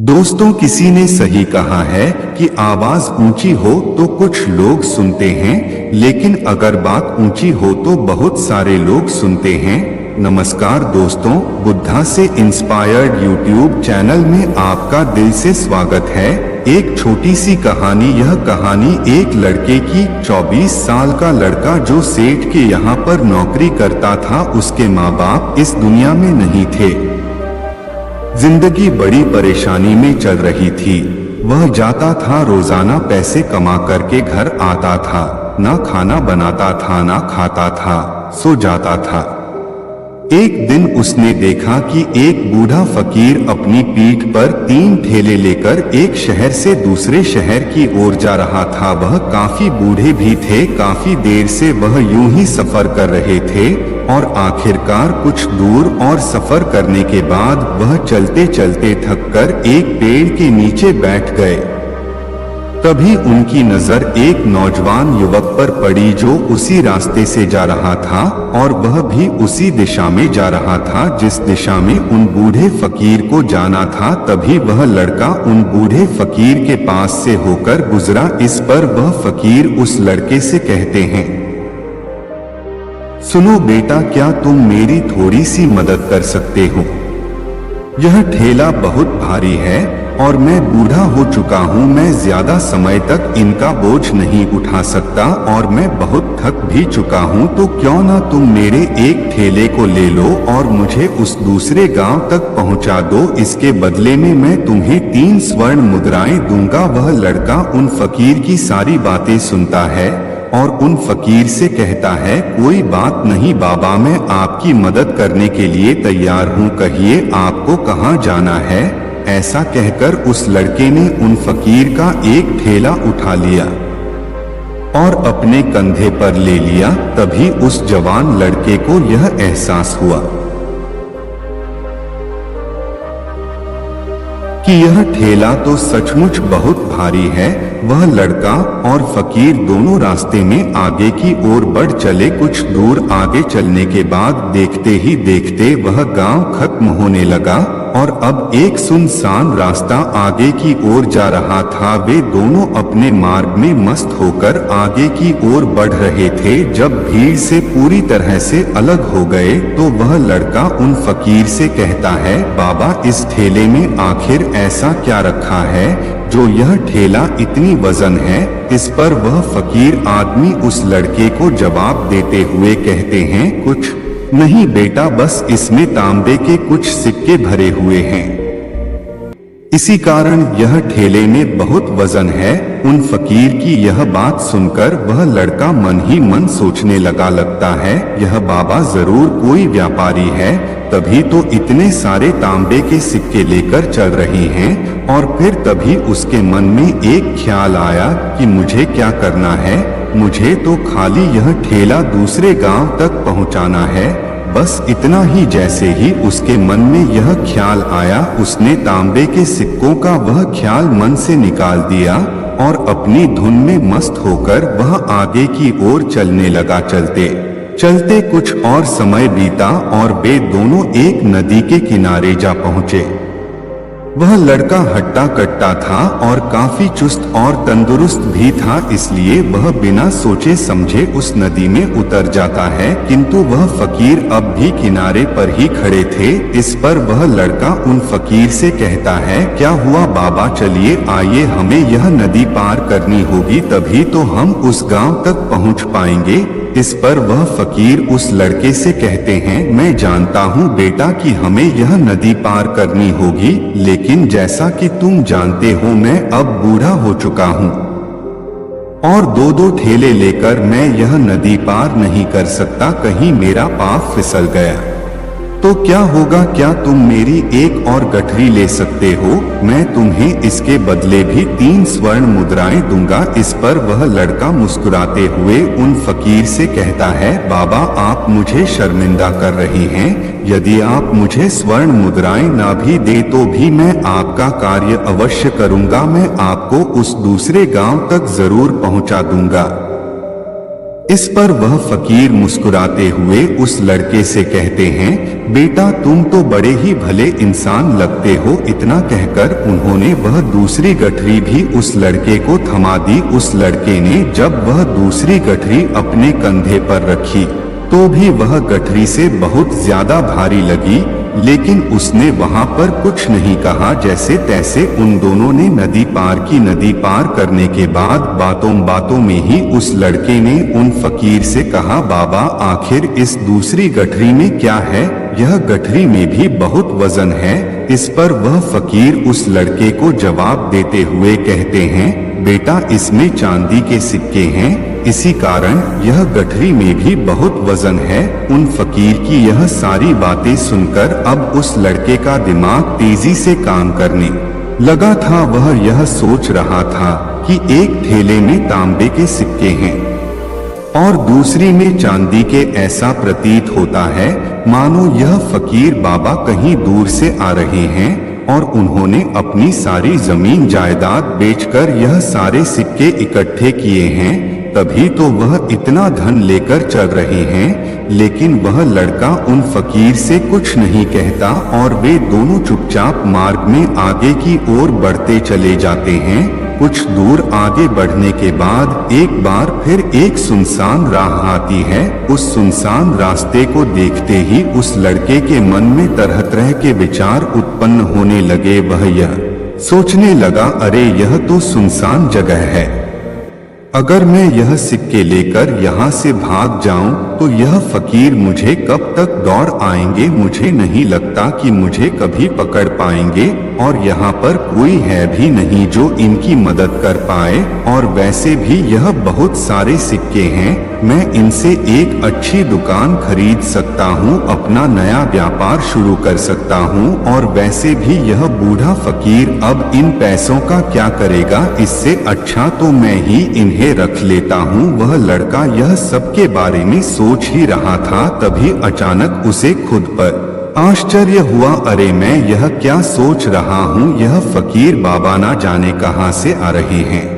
दोस्तों, किसी ने सही कहा है कि आवाज ऊंची हो तो कुछ लोग सुनते हैं, लेकिन अगर बात ऊंची हो तो बहुत सारे लोग सुनते हैं। नमस्कार दोस्तों, बुद्धा से इंस्पायर्ड यूट्यूब चैनल में आपका दिल से स्वागत है। एक छोटी सी कहानी। यह कहानी एक लड़के की। 24 साल का लड़का जो सेठ के यहाँ पर नौकरी करता था। उसके माँ बाप इस दुनिया में नहीं थे। जिंदगी बड़ी परेशानी में चल रही थी। वह जाता था, रोजाना पैसे कमा करके घर आता था। ना खाना बनाता था, ना खाता था, सो जाता था। एक दिन उसने देखा कि एक बूढ़ा फकीर अपनी पीठ पर 3 ठेले लेकर एक शहर से दूसरे शहर की ओर जा रहा था। वह काफी बूढ़े भी थे। काफी देर से वह यूं ही सफर कर रहे थे और आखिरकार कुछ दूर और सफर करने के बाद वह चलते चलते थककर एक पेड़ के नीचे बैठ गए। तभी उनकी नजर एक नौजवान युवक पर पड़ी जो उसी रास्ते से जा रहा था और वह भी उसी दिशा में जा रहा था जिस दिशा में उन बूढ़े फकीर को जाना था। तभी वह लड़का उन बूढ़े फकीर के पास से होकर गुजरा। इस पर वह फकीर उस लड़के से कहते हैं, सुनो बेटा, क्या तुम मेरी थोड़ी सी मदद कर सकते हो? यह ठेला बहुत भारी है और मैं बूढ़ा हो चुका हूँ। मैं ज्यादा समय तक इनका बोझ नहीं उठा सकता और मैं बहुत थक भी चुका हूँ। तो क्यों ना तुम मेरे एक ठेले को ले लो और मुझे उस दूसरे गांव तक पहुँचा दो। इसके बदले में मैं तुम्हें 3 स्वर्ण मुद्राएं दूंगा। वह लड़का उन फकीर की सारी बातें सुनता है और उन फकीर से कहता है, कोई बात नहीं बाबा, मैं आपकी मदद करने के लिए तैयार हूँ। कहिए आपको कहाँ जाना है? ऐसा कहकर उस लड़के ने उन फकीर का एक ठेला उठा लिया और अपने कंधे पर ले लिया। तभी उस जवान लड़के को यह एहसास हुआ कि यह ठेला तो सचमुच बहुत भारी है। वह लड़का और फकीर दोनों रास्ते में आगे की ओर बढ़ चले। कुछ दूर आगे चलने के बाद देखते ही देखते वह गांव खत्म होने लगा और अब एक सुनसान रास्ता आगे की ओर जा रहा था। वे दोनों अपने मार्ग में मस्त होकर आगे की ओर बढ़ रहे थे। जब भीड़ से पूरी तरह से अलग हो गए तो वह लड़का उन फकीर से कहता है, बाबा, इस ठेले में आखिर ऐसा क्या रखा है जो यह ठेला इतनी वजन है? इस पर वह फकीर आदमी उस लड़के को जवाब देते हुए कहते हैं, कुछ नहीं बेटा, बस इसमें तांबे के कुछ सिक्के भरे हुए हैं, इसी कारण यह ठेले में बहुत वजन है। उन फकीर की यह बात सुनकर वह लड़का मन ही मन सोचने लगता है, यह बाबा जरूर कोई व्यापारी है, तभी तो इतने सारे तांबे के सिक्के लेकर चल रही हैं। और फिर तभी उसके मन में एक ख्याल आया कि मुझे क्या करना है, मुझे तो खाली यह ठेला दूसरे गांव तक पहुंचाना है, बस इतना ही। जैसे ही उसके मन में यह ख्याल आया, उसने तांबे के सिक्कों का वह ख्याल मन से निकाल दिया और अपनी धुन में मस्त होकर वह आगे की ओर चलने लगा। चलते चलते कुछ और समय बीता और वे दोनों एक नदी के किनारे जा पहुंचे। वह लड़का हट्टा कट्टा था और काफी चुस्त और तंदुरुस्त भी था, इसलिए वह बिना सोचे समझे उस नदी में उतर जाता है। किंतु वह फकीर अब भी किनारे पर ही खड़े थे। इस पर वह लड़का उन फकीर से कहता है, क्या हुआ बाबा, चलिए आइए, हमें यह नदी पार करनी होगी, तभी तो हम उस गांव तक पहुंच पाएंगे। इस पर वह फकीर उस लड़के से कहते हैं, मैं जानता हूँ बेटा कि हमें यह नदी पार करनी होगी, लेकिन जैसा कि तुम जानते हो मैं अब बूढ़ा हो चुका हूँ और 2-2 ठेले लेकर मैं यह नदी पार नहीं कर सकता। कहीं मेरा पाँव फिसल गया तो क्या होगा? क्या तुम मेरी एक और गठरी ले सकते हो? मैं तुम्हें इसके बदले भी 3 स्वर्ण मुद्राएं दूंगा। इस पर वह लड़का मुस्कुराते हुए उन फकीर से कहता है, बाबा, आप मुझे शर्मिंदा कर रही हैं। यदि आप मुझे स्वर्ण मुद्राएं ना भी दे तो भी मैं आपका कार्य अवश्य करूंगा। मैं आपको उस दूसरे गांव तक जरूर पहुंचा दूंगा। इस पर वह फकीर मुस्कुराते हुए उस लड़के से कहते हैं, बेटा तुम तो बड़े ही भले इंसान लगते हो। इतना कहकर उन्होंने वह दूसरी गठरी भी उस लड़के को थमा दी। उस लड़के ने जब वह दूसरी गठरी अपने कंधे पर रखी तो भी वह गठरी से बहुत ज्यादा भारी लगी, लेकिन उसने वहां पर कुछ नहीं कहा। जैसे तैसे उन दोनों ने नदी पार की। नदी पार करने के बाद बातों बातों में ही उस लड़के ने उन फकीर से कहा, बाबा आखिर इस दूसरी गठरी में क्या है? यह गठरी में भी बहुत वजन है। इस पर वह फकीर उस लड़के को जवाब देते हुए कहते हैं, बेटा इसमें चांदी के सिक्के हैं, इसी कारण यह गठरी में भी बहुत वजन है। उन फकीर की यह सारी बातें सुनकर अब उस लड़के का दिमाग तेजी से काम करने लगा था। वह यह सोच रहा था कि एक थैले में तांबे के सिक्के हैं और दूसरी में चांदी के। ऐसा प्रतीत होता है मानो यह फकीर बाबा कहीं दूर से आ रहे हैं और उन्होंने अपनी सारी जमीन जायदाद बेचकर यह सारे सिक्के इकट्ठे किए हैं, तभी तो वह इतना धन लेकर चल रहे हैं। लेकिन वह लड़का उन फकीर से कुछ नहीं कहता और वे दोनों चुपचाप मार्ग में आगे की ओर बढ़ते चले जाते हैं। कुछ दूर आगे बढ़ने के बाद एक बार फिर एक सुनसान राह आती है। उस सुनसान रास्ते को देखते ही उस लड़के के मन में तरह तरह के विचार उत्पन्न होने लगे। वह यह सोचने लगा, अरे यह तो सुनसान जगह है, अगर मैं यह सिक्के लेकर यहाँ से भाग जाऊं तो यह फकीर मुझे कब तक दौड़ आएंगे? मुझे नहीं लगता कि मुझे कभी पकड़ पाएंगे और यहाँ पर कोई है भी नहीं जो इनकी मदद कर पाए। और वैसे भी यह बहुत सारे सिक्के हैं, मैं इनसे एक अच्छी दुकान खरीद सकता हूँ, अपना नया व्यापार शुरू कर सकता हूँ। और वैसे भी यह बूढ़ा फकीर अब इन पैसों का क्या करेगा? इससे अच्छा तो मैं ही इन्हें रख लेता हूँ। वह लड़का यह सब के बारे में सोच ही रहा था, तभी अचानक उसे खुद पर आश्चर्य हुआ। अरे मैं यह क्या सोच रहा हूँ? यह फकीर बाबा ना जाने कहाँ से आ रहे हैं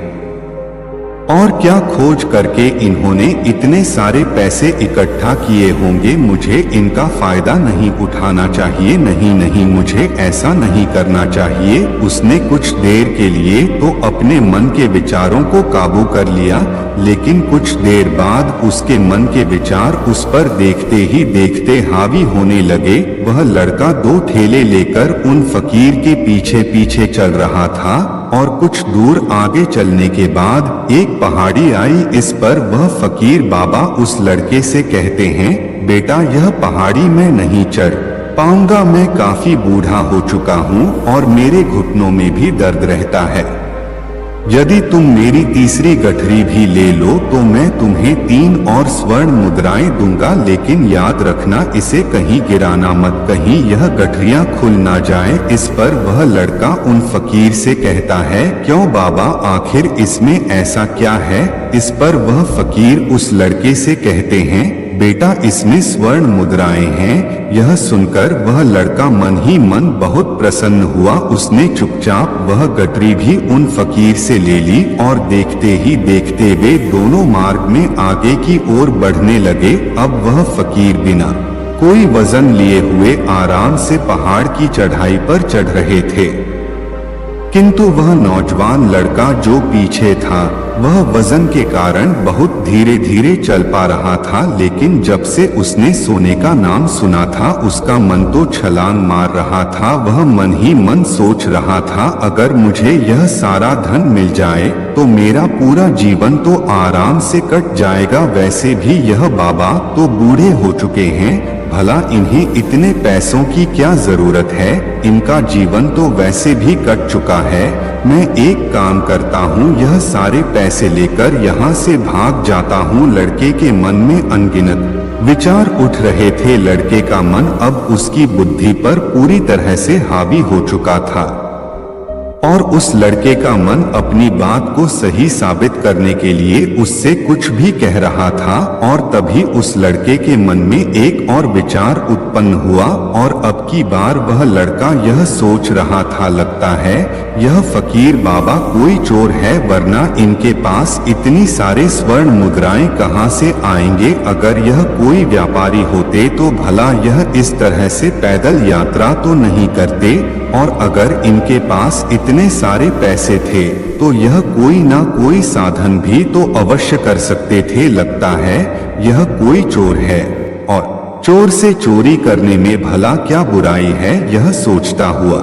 और क्या खोज करके इन्होंने इतने सारे पैसे इकट्ठा किए होंगे। मुझे इनका फायदा नहीं उठाना चाहिए। नहीं नहीं, मुझे ऐसा नहीं करना चाहिए। उसने कुछ देर के लिए तो अपने मन के विचारों को काबू कर लिया, लेकिन कुछ देर बाद उसके मन के विचार उस पर देखते ही देखते हावी होने लगे। वह लड़का दो ठेले लेकर उन फकीर के पीछे पीछे चल रहा था और कुछ दूर आगे चलने के बाद एक पहाड़ी आई। इस पर वह फकीर बाबा उस लड़के से कहते हैं, बेटा यह पहाड़ी मैं नहीं चढ़ पाऊंगा, मैं काफी बूढ़ा हो चुका हूँ और मेरे घुटनों में भी दर्द रहता है। यदि तुम मेरी तीसरी गठरी भी ले लो तो मैं तुम्हें 3 और स्वर्ण मुद्राएं दूंगा, लेकिन याद रखना इसे कहीं गिराना मत, कहीं यह गठरियां खुल ना जाए। इस पर वह लड़का उन फकीर से कहता है, क्यों बाबा आखिर इसमें ऐसा क्या है? इस पर वह फकीर उस लड़के से कहते हैं, बेटा इसमें स्वर्ण मुद्राएं हैं। यह सुनकर वह लड़का मन ही मन बहुत प्रसन्न हुआ। उसने चुपचाप वह गठरी भी उन फकीर से ले ली और देखते ही देखते वे दोनों मार्ग में आगे की ओर बढ़ने लगे। अब वह फकीर बिना कोई वजन लिए हुए आराम से पहाड़ की चढ़ाई पर चढ़ रहे थे, किंतु वह नौजवान लड़का जो पीछे था वह वजन के कारण बहुत धीरे धीरे चल पा रहा था। लेकिन जब से उसने सोने का नाम सुना था उसका मन तो छलांग मार रहा था। वह मन ही मन सोच रहा था, अगर मुझे यह सारा धन मिल जाए तो मेरा पूरा जीवन तो आराम से कट जाएगा। वैसे भी यह बाबा तो बूढ़े हो चुके हैं, भला इन्हें इतने पैसों की क्या जरूरत है? इनका जीवन तो वैसे भी कट चुका है। मैं एक काम करता हूँ, यह सारे पैसे लेकर यहाँ से भाग जाता हूँ। लड़के के मन में अनगिनत विचार उठ रहे थे। लड़के का मन अब उसकी बुद्धि पर पूरी तरह से हावी हो चुका था और उस लड़के का मन अपनी बात को सही साबित करने के लिए उससे कुछ भी कह रहा था। और तभी उस लड़के के मन में एक और विचार उत्पन्न हुआ और अब की बार वह लड़का यह सोच रहा था, लगता है यह फकीर बाबा कोई चोर है, वरना इनके पास इतनी सारे स्वर्ण मुद्राएं कहां से आएंगे। अगर यह कोई व्यापारी होते तो भला यह इस तरह से पैदल यात्रा तो नहीं करते, और अगर इनके पास इतने सारे पैसे थे तो यह कोई ना कोई साधन भी तो अवश्य कर सकते थे। लगता है यह कोई चोर है, और चोर से चोरी करने में भला क्या बुराई है, यह सोचता हुआ।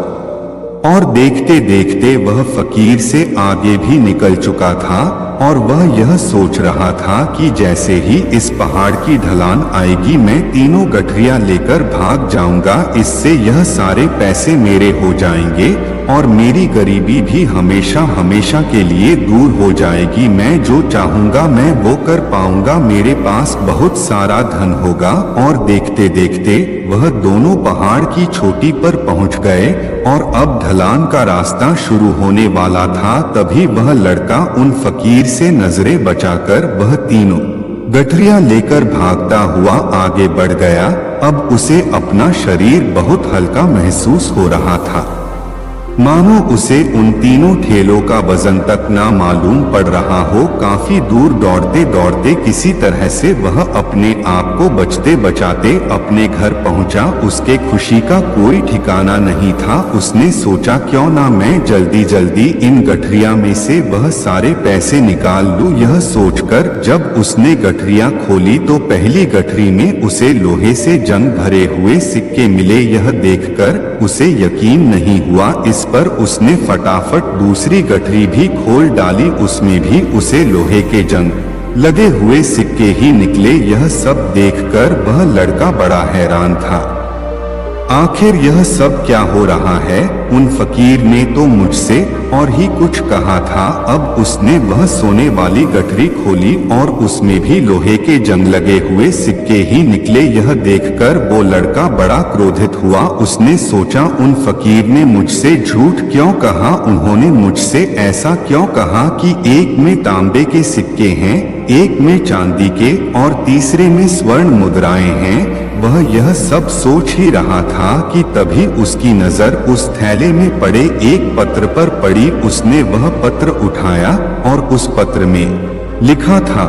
और देखते देखते वह फकीर से आगे भी निकल चुका था, और वह यह सोच रहा था कि जैसे ही इस पहाड़ की ढलान आएगी मैं तीनों गठरियां लेकर भाग जाऊंगा, इससे यह सारे पैसे मेरे हो जाएंगे और मेरी गरीबी भी हमेशा हमेशा के लिए दूर हो जाएगी। मैं जो चाहूंगा मैं वो कर पाऊंगा, मेरे पास बहुत सारा धन होगा। और देखते देखते वह दोनों पहाड़ की चोटी पर पहुंच गए, और अब ढलान का रास्ता शुरू होने वाला था। तभी वह लड़का उन फकीर से नजरें बचाकर वह तीनों गठरियां लेकर भागता हुआ आगे बढ़ गया। अब उसे अपना शरीर बहुत हल्का महसूस हो रहा था, मानो उसे उन तीनों ठेलों का वजन तक ना मालूम पड़ रहा हो। काफी दूर दौड़ते दौड़ते किसी तरह से वह अपने आप को बचते बचाते अपने घर पहुंचा। उसके खुशी का कोई ठिकाना नहीं था। उसने सोचा क्यों ना मैं जल्दी जल्दी इन गठरियां में से वह सारे पैसे निकाल लूं। यह सोचकर जब उसने गठरियां खोली तो पहली गठरी में उसे लोहे से जंग भरे हुए सिक्के मिले। यह देखकर उसे यकीन नहीं हुआ। इस पर उसने फटाफट दूसरी गठरी भी खोल डाली, उसमें भी उसे लोहे के जंग लगे हुए सिक्के ही निकले। यह सब देखकर वह लड़का बड़ा हैरान था। आखिर यह सब क्या हो रहा है? उन फकीर ने तो मुझसे और ही कुछ कहा था। अब उसने वह सोने वाली गठरी खोली और उसमें भी लोहे के जंग लगे हुए सिक्के ही निकले। यह देखकर वो लड़का बड़ा क्रोधित हुआ। उसने सोचा उन फकीर ने मुझसे झूठ क्यों कहा, उन्होंने मुझसे ऐसा क्यों कहा कि एक में तांबे के सिक्के हैं, एक में चांदी के और तीसरे में स्वर्ण मुद्राएं हैं। वह यह सब सोच ही रहा था कि तभी उसकी नजर उस थैले में पड़े एक पत्र पर पड़ी। उसने वह पत्र उठाया और उस पत्र में लिखा था,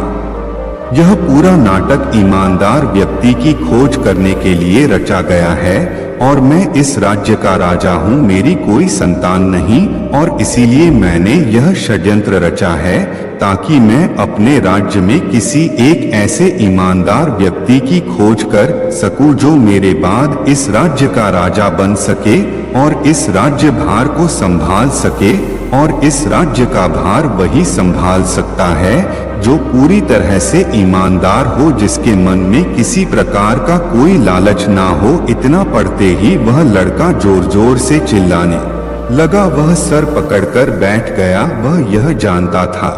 यह पूरा नाटक ईमानदार व्यक्ति की खोज करने के लिए रचा गया है और मैं इस राज्य का राजा हूँ। मेरी कोई संतान नहीं और इसीलिए मैंने यह षड्यंत्र रचा है ताकि मैं अपने राज्य में किसी एक ऐसे ईमानदार व्यक्ति की खोज कर सकूं जो मेरे बाद इस राज्य का राजा बन सके और इस राज्य भार को संभाल सके। और इस राज्य का भार वही संभाल सकता है जो पूरी तरह से ईमानदार हो, जिसके मन में किसी प्रकार का कोई लालच ना हो। इतना पढ़ते ही वह लड़का जोर जोर से चिल्लाने लगा। वह सर पकड़कर बैठ गया। वह यह जानता था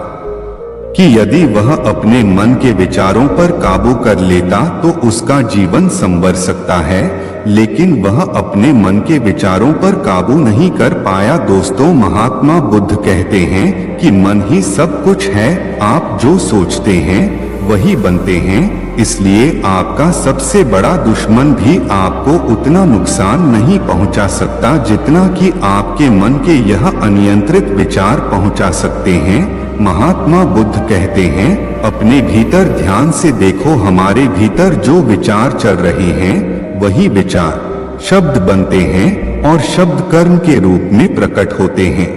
कि यदि वह अपने मन के विचारों पर काबू कर लेता तो उसका जीवन संवर सकता है, लेकिन वह अपने मन के विचारों पर काबू नहीं कर पाया। दोस्तों, महात्मा बुद्ध कहते हैं कि मन ही सब कुछ है। आप जो सोचते हैं वही बनते हैं, इसलिए आपका सबसे बड़ा दुश्मन भी आपको उतना नुकसान नहीं पहुंचा सकता जितना कि आपके मन के यह अनियंत्रित विचार पहुंचा सकते हैं। महात्मा बुद्ध कहते हैं, अपने भीतर ध्यान से देखो, हमारे भीतर जो विचार चल रहे हैं वही विचार शब्द बनते हैं और शब्द कर्म के रूप में प्रकट होते हैं।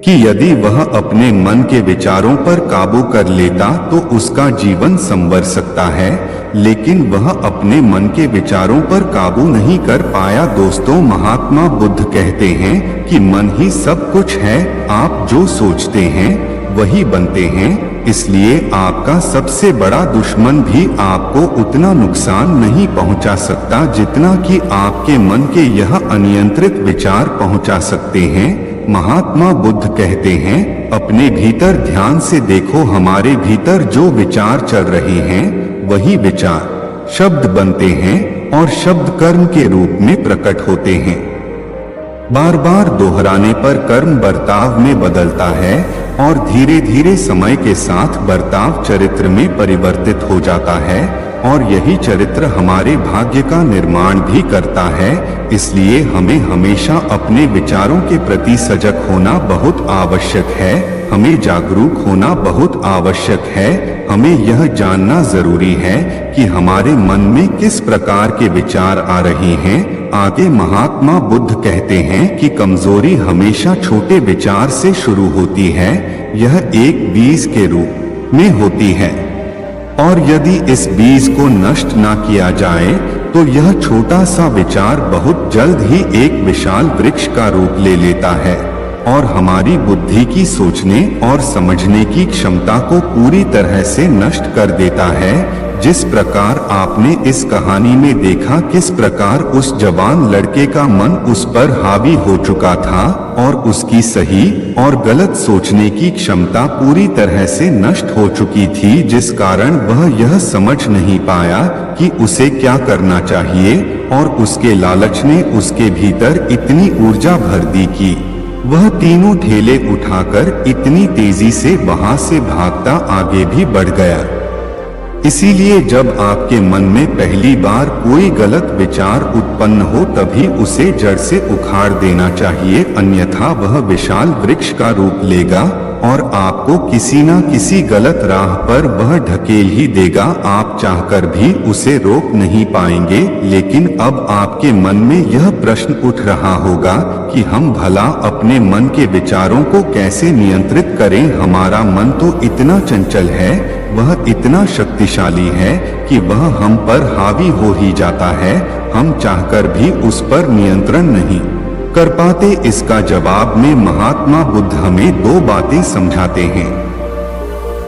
कि यदि वह अपने मन के विचारों पर काबू कर लेता तो उसका जीवन संवर सकता है, लेकिन वह अपने मन के विचारों पर काबू नहीं कर पाया। दोस्तों, महात्मा बुद्ध कहते हैं कि मन ही सब कुछ है। आप जो सोचते हैं वही बनते हैं, इसलिए आपका सबसे बड़ा दुश्मन भी आपको उतना नुकसान नहीं पहुंचा सकता जितना कि आपके मन के यह अनियंत्रित विचार पहुंचा सकते हैं। महात्मा बुद्ध कहते हैं, अपने भीतर ध्यान से देखो, हमारे भीतर जो विचार चल रहे हैं वही विचार शब्द बनते हैं और शब्द कर्म के रूप में प्रकट होते हैं। बार बार दोहराने पर कर्म बर्ताव में बदलता है और धीरे धीरे समय के साथ बर्ताव चरित्र में परिवर्तित हो जाता है। और यही चरित्र हमारे भाग्य का निर्माण भी करता है। इसलिए हमें हमेशा अपने विचारों के प्रति सजग होना बहुत आवश्यक है, हमें जागरूक होना बहुत आवश्यक है। हमें यह जानना जरूरी है कि हमारे मन में किस प्रकार के विचार आ रहे हैं। आगे महात्मा बुद्ध कहते हैं कि कमजोरी हमेशा छोटे विचार से शुरू होती है, यह एक बीज के रूप में होती है, और यदि इस बीज को नष्ट ना किया जाए तो यह छोटा सा विचार बहुत जल्द ही एक विशाल वृक्ष का रूप ले लेता है और हमारी बुद्धि की सोचने और समझने की क्षमता को पूरी तरह से नष्ट कर देता है। जिस प्रकार आपने इस कहानी में देखा किस प्रकार उस जवान लड़के का मन उस पर हावी हो चुका था और उसकी सही और गलत सोचने की क्षमता पूरी तरह से नष्ट हो चुकी थी, जिस कारण वह यह समझ नहीं पाया कि उसे क्या करना चाहिए, और उसके लालच ने उसके भीतर इतनी ऊर्जा भर दी कि वह तीनों ठेले उठाकर इतनी तेजी से वहां से भागता आगे भी बढ़ गया। इसीलिए जब आपके मन में पहली बार कोई गलत विचार उत्पन्न हो तभी उसे जड़ से उखाड़ देना चाहिए, अन्यथा वह विशाल वृक्ष का रूप लेगा और आपको किसी न किसी गलत राह पर वह ढकेल ही देगा। आप चाहकर भी उसे रोक नहीं पाएंगे। लेकिन अब आपके मन में यह प्रश्न उठ रहा होगा कि हम भला अपने मन के विचारों को कैसे नियंत्रित करें। हमारा मन तो इतना चंचल है, वह इतना शक्तिशाली है कि वह हम पर हावी हो ही जाता है, हम चाहकर भी उस पर नियंत्रण नहीं कर पाते। इसका जवाब में महात्मा बुद्ध हमें दो बातें समझाते हैं।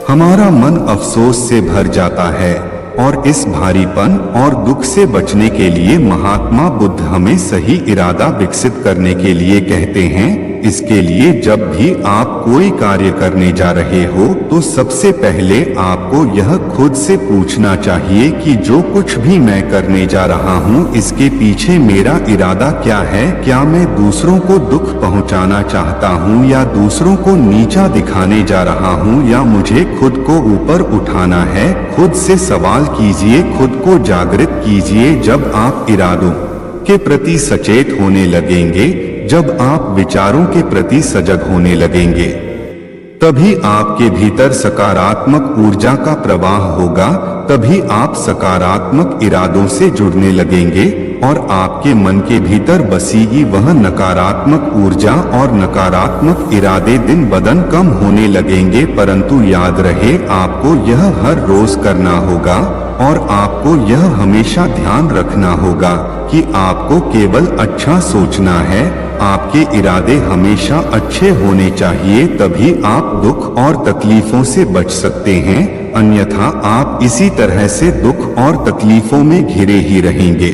हमारा मन अफसोस से भर जाता है और इस भारीपन और दुख से बचने के लिए महात्मा बुद्ध हमें सही इरादा विकसित करने के लिए कहते हैं। इसके लिए जब भी आप कोई कार्य करने जा रहे हो तो सबसे पहले आपको यह खुद से पूछना चाहिए कि जो कुछ भी मैं करने जा रहा हूँ इसके पीछे मेरा इरादा क्या है। क्या मैं दूसरों को दुख पहुँचाना चाहता हूँ या दूसरों को नीचा दिखाने जा रहा हूँ या मुझे खुद को ऊपर उठाना है। खुद से सवाल कीजिए, खुद को जागृत कीजिए। जब आप इरादों के प्रति सचेत होने लगेंगे, जब आप विचारों के प्रति सजग होने लगेंगे, तभी आपके भीतर सकारात्मक ऊर्जा का प्रवाह होगा। तभी आप सकारात्मक इरादों से जुड़ने लगेंगे और आपके मन के भीतर बसीगी वह नकारात्मक ऊर्जा और नकारात्मक इरादे दिन ब दिन कम होने लगेंगे। परंतु याद रहे, आपको यह हर रोज करना होगा और आपको यह हमेशा ध्यान रखना होगा कि आपको केवल अच्छा सोचना है। आपके इरादे हमेशा अच्छे होने चाहिए, तभी आप दुख और तकलीफों से बच सकते हैं। अन्यथा आप इसी तरह से दुख और तकलीफों में घिरे ही रहेंगे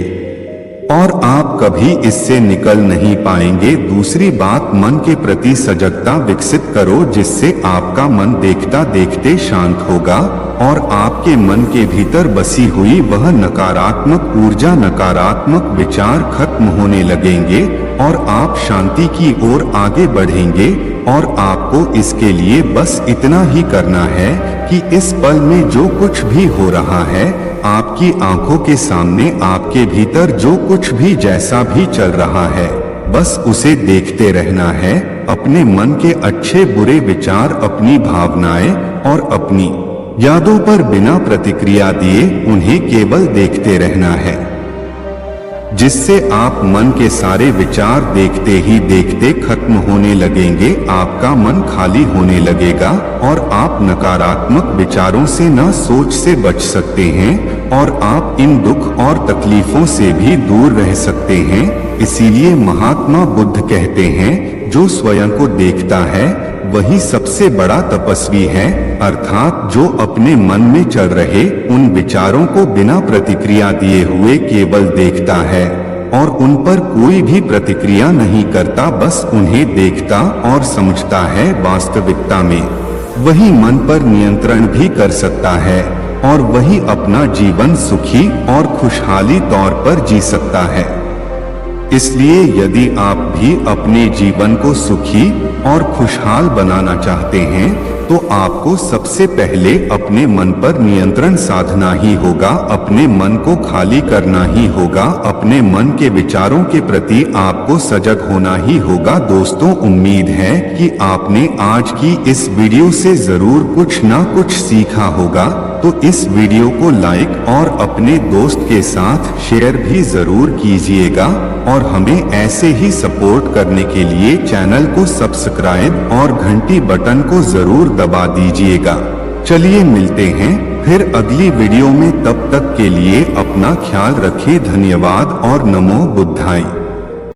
और आप कभी इससे निकल नहीं पाएंगे। दूसरी बात, मन के प्रति सजगता विकसित करो, जिससे आपका मन देखता देखते शांत होगा और आपके मन के भीतर बसी हुई वह नकारात्मक ऊर्जा, नकारात्मक विचार खत्म होने लगेंगे और आप शांति की ओर आगे बढ़ेंगे। और आपको इसके लिए बस इतना ही करना है कि इस पल में जो कुछ भी हो रहा है, आपकी आंखों के सामने आपके भीतर जो कुछ भी जैसा भी चल रहा है, बस उसे देखते रहना है। अपने मन के अच्छे बुरे विचार, अपनी भावनाएं और अपनी यादों पर बिना प्रतिक्रिया दिए उन्हें केवल देखते रहना है, जिससे आप मन के सारे विचार देखते ही देखते खत्म होने लगेंगे। आपका मन खाली होने लगेगा और आप नकारात्मक विचारों से न सोच से बच सकते हैं और आप इन दुख और तकलीफों से भी दूर रह सकते हैं। इसीलिए महात्मा बुद्ध कहते हैं, जो स्वयं को देखता है वही सबसे बड़ा तपस्वी है। अर्थात जो अपने मन में चल रहे उन विचारों को बिना प्रतिक्रिया दिए हुए केवल देखता है और उन पर कोई भी प्रतिक्रिया नहीं करता, बस उन्हें देखता और समझता है। वास्तविकता में वही मन पर नियंत्रण भी कर सकता है और वही अपना जीवन सुखी और खुशहाली तौर पर जी सकता है। इसलिए यदि आप भी अपने जीवन को सुखी और खुशहाल बनाना चाहते हैं तो आपको सबसे पहले अपने मन पर नियंत्रण साधना ही होगा, अपने मन को खाली करना ही होगा, अपने मन के विचारों के प्रति आपको सजग होना ही होगा। दोस्तों, उम्मीद है कि आपने आज की इस वीडियो से जरूर कुछ ना कुछ सीखा होगा। तो इस वीडियो को लाइक और अपने दोस्त के साथ शेयर भी जरूर कीजिएगा और हमें ऐसे ही सपोर्ट करने के लिए चैनल को सब्सक्राइब और घंटी बटन को जरूर दबा दीजिएगा। चलिए मिलते हैं फिर अगली वीडियो में, तब तक के लिए अपना ख्याल रखें। धन्यवाद और नमो बुद्धाय।